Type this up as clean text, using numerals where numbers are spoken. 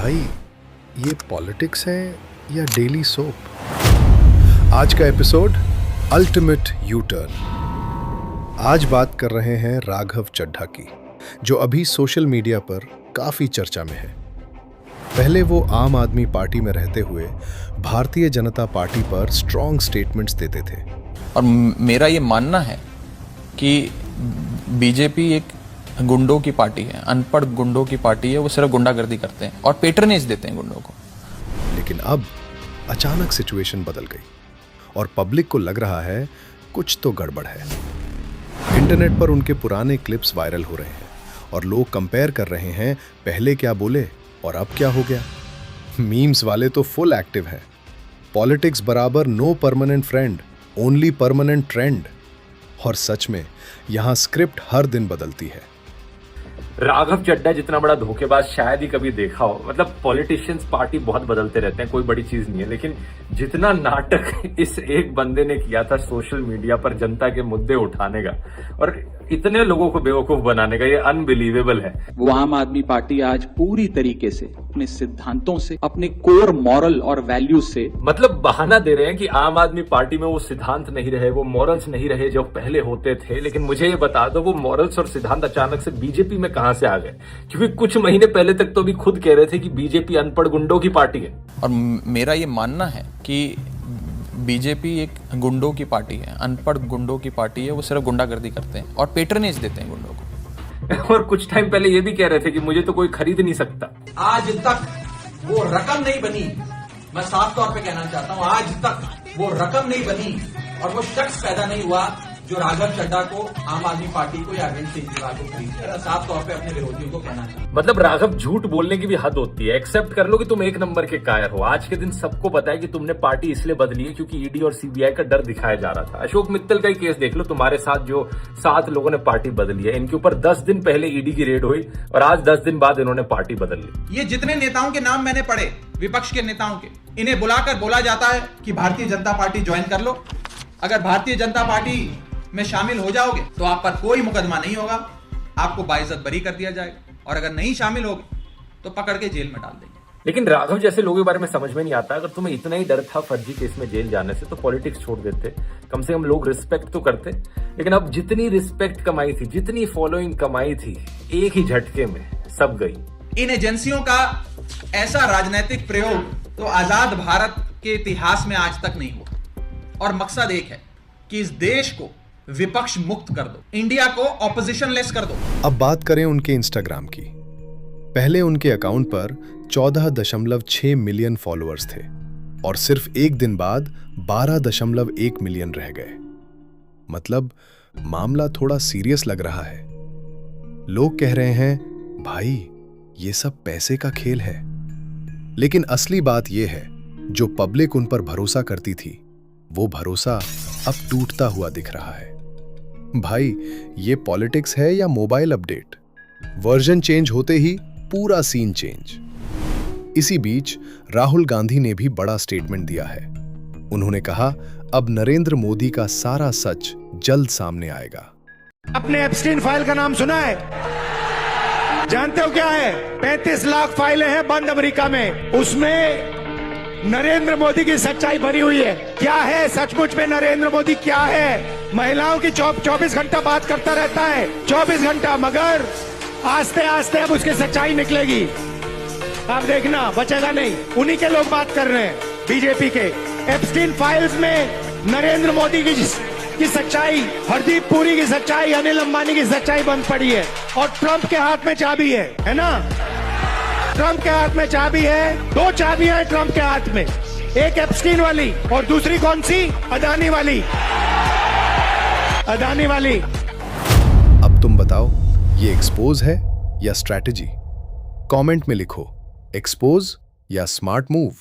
भाई ये पॉलिटिक्स है या डेली सोप? आज का एपिसोड अल्टीमेट यू टर्न। आज बात कर रहे हैं राघव चड्ढा की, जो अभी सोशल मीडिया पर काफी चर्चा में है। पहले वो आम आदमी पार्टी में रहते हुए भारतीय जनता पार्टी पर स्ट्रॉन्ग स्टेटमेंट्स देते थे। और मेरा ये मानना है कि बीजेपी एक गुंडों की पार्टी है, अनपढ़ गुंडों की पार्टी है। वो सिर्फ गुंडागर्दी करते हैं और पेट्रनेज देते हैं गुंडों को। लेकिन अब अचानक सिचुएशन बदल गई और पब्लिक को लग रहा है कुछ तो गड़बड़ है। इंटरनेट पर उनके पुराने क्लिप्स वायरल हो रहे हैं और लोग कंपेयर कर रहे हैं, पहले क्या बोले और अब क्या हो गया। मीम्स वाले तो फुल एक्टिव हैं। पॉलिटिक्स बराबर no permanent friend, only permanent trend. और सच में यहां स्क्रिप्ट हर दिन बदलती है। राघव चड्ढा जितना बड़ा धोखेबाज शायद ही कभी देखा हो। मतलब पॉलिटिशियंस पार्टी बहुत बदलते रहते हैं, कोई बड़ी चीज नहीं है, लेकिन जितना नाटक इस एक बंदे ने किया था सोशल मीडिया पर जनता के मुद्दे उठाने का और इतने लोगों को बेवकूफ बनाने का, ये अनबिलीवेबल है। वो आम आदमी पार्टी आज पूरी तरीके से अपने सिद्धांतों से, अपने कोर मॉरल और वैल्यूज से, मतलब बहाना दे रहे हैं कि आम आदमी पार्टी में वो सिद्धांत नहीं रहे, वो मॉरल्स नहीं रहे जो पहले होते थे। लेकिन मुझे ये बता दो, वो मॉरल्स और सिद्धांत अचानक से बीजेपी में कहां से आ गए? क्योंकि कुछ महीने पहले तक तो भी खुद कह रहे थे कि बीजेपी अनपढ़ गुंडों की पार्टी है। और मेरा ये मानना है कि बीजेपी एक गुंडों की पार्टी है, अनपढ़ गुंडों की पार्टी है। वो सिर्फ गुंडागर्दी करते हैं और पेट्रनेज देते हैं गुंडों को। और कुछ टाइम पहले ये भी कह रहे थे कि मुझे तो कोई खरीद नहीं सकता। आज तक वो रकम नहीं बनी, मैं साफ तौर पे कहना चाहता हूं, आज तक वो रकम नहीं बनी और वो शख्स पैदा नहीं हुआ जो राघव चड्ढा को, आम आदमी पार्टी को या अरविंद केजरीवाल को खरीद। साफ तौर पे अपने विरोधियों को कहना चाहता हूं। मतलब राघव झूठ बोलने की भी हद होती है। एक्सेप्ट कर लो कि तुम एक नंबर के कायर हो। आज के दिन सबको पता है कि तुमने पार्टी इसलिए बदली है क्योंकि ईडी और सीबीआई का डर दिखाया जा रहा था। अशोक मित्तल का ही केस देख लो, तुम्हारे साथ जो 7 लोगों ने पार्टी बदली है, इनके ऊपर 10 दिन पहले ईडी की रेड हुई और आज 10 दिन बाद इन्होंने पार्टी बदल ली। ये जितने नेताओं के नाम मैंने पढ़े, विपक्ष के नेताओं के, इन्हें बुलाकर बोला जाता है कि भारतीय जनता पार्टी ज्वाइन कर लो। अगर भारतीय जनता पार्टी में शामिल हो जाओगे तो आप पर कोई मुकदमा नहीं होगा, आपको बाइज्जत बरी कर दिया जाएगा, और अगर नहीं शामिल होगे तो पकड़ के जेल में डाल देंगे। लेकिन राघव जैसे लोगों के बारे में समझ में नहीं आता। अगर तुम्हें इतना ही डर था फर्जी केस में जेल जाने से तो पॉलिटिक्स छोड़ देते, कम से कम लोग रिस्पेक्ट तो करते। लेकिन अब जितनी रिस्पेक्ट कमाई थी, जितनी फॉलोइंग कमाई थी, एक ही झटके में सब गई। इन एजेंसियों का ऐसा राजनीतिक प्रयोग तो आजाद भारत के इतिहास में आज तक नहीं हुआ। और मकसद एक है कि इस देश को विपक्ष मुक्त कर दो, इंडिया को ऑपोजिशन लेस कर दो। अब बात करें उनके इंस्टाग्राम की। पहले उनके अकाउंट पर 14.6 मिलियन फॉलोअर्स थे और सिर्फ एक दिन बाद 12.1 मिलियन रह गए। मतलब मामला थोड़ा सीरियस लग रहा है। लोग कह रहे हैं, भाई ये सब पैसे का खेल है। लेकिन असली बात यह है, जो पब्लिक उन पर भरोसा करती थी, वो भरोसा अब टूटता हुआ दिख रहा है। भाई ये पॉलिटिक्स है या मोबाइल अपडेट? वर्जन चेंज होते ही पूरा सीन चेंज। इसी बीच राहुल गांधी ने भी बड़ा स्टेटमेंट दिया है। उन्होंने कहा, अब नरेंद्र मोदी का सारा सच जल्द सामने आएगा। आपने एप्स्टीन फाइल का नाम सुना है? जानते हो क्या है? 35 लाख फाइलें हैं बंद अमेरिका में, उसमें नरेंद्र मोदी की सच्चाई भरी हुई है। क्या है सचमुच में नरेंद्र मोदी? क्या है? महिलाओं की 24 घंटा बात करता रहता है, 24 घंटा, मगर आस्ते आस्ते अब उसकी सच्चाई निकलेगी। आप देखना, बचेगा नहीं। उन्हीं के लोग बात कर रहे हैं, बीजेपी के। एप्स्टीन फाइल्स में नरेंद्र मोदी की सच्चाई, हरदीप पुरी की सच्चाई, अनिल अंबानी की सच्चाई बंद पड़ी है। और ट्रंप के हाथ में चाबी है ना? ट्रंप के हाथ में चाबी है। 2 चाबियां हैं ट्रंप के हाथ में, एक एप्स्टीन वाली और दूसरी कौन सी? अदानी वाली। अदानी वाली। अब तुम बताओ, ये एक्सपोज है या स्ट्रैटेजी? कमेंट में लिखो, एक्सपोज या स्मार्ट मूव।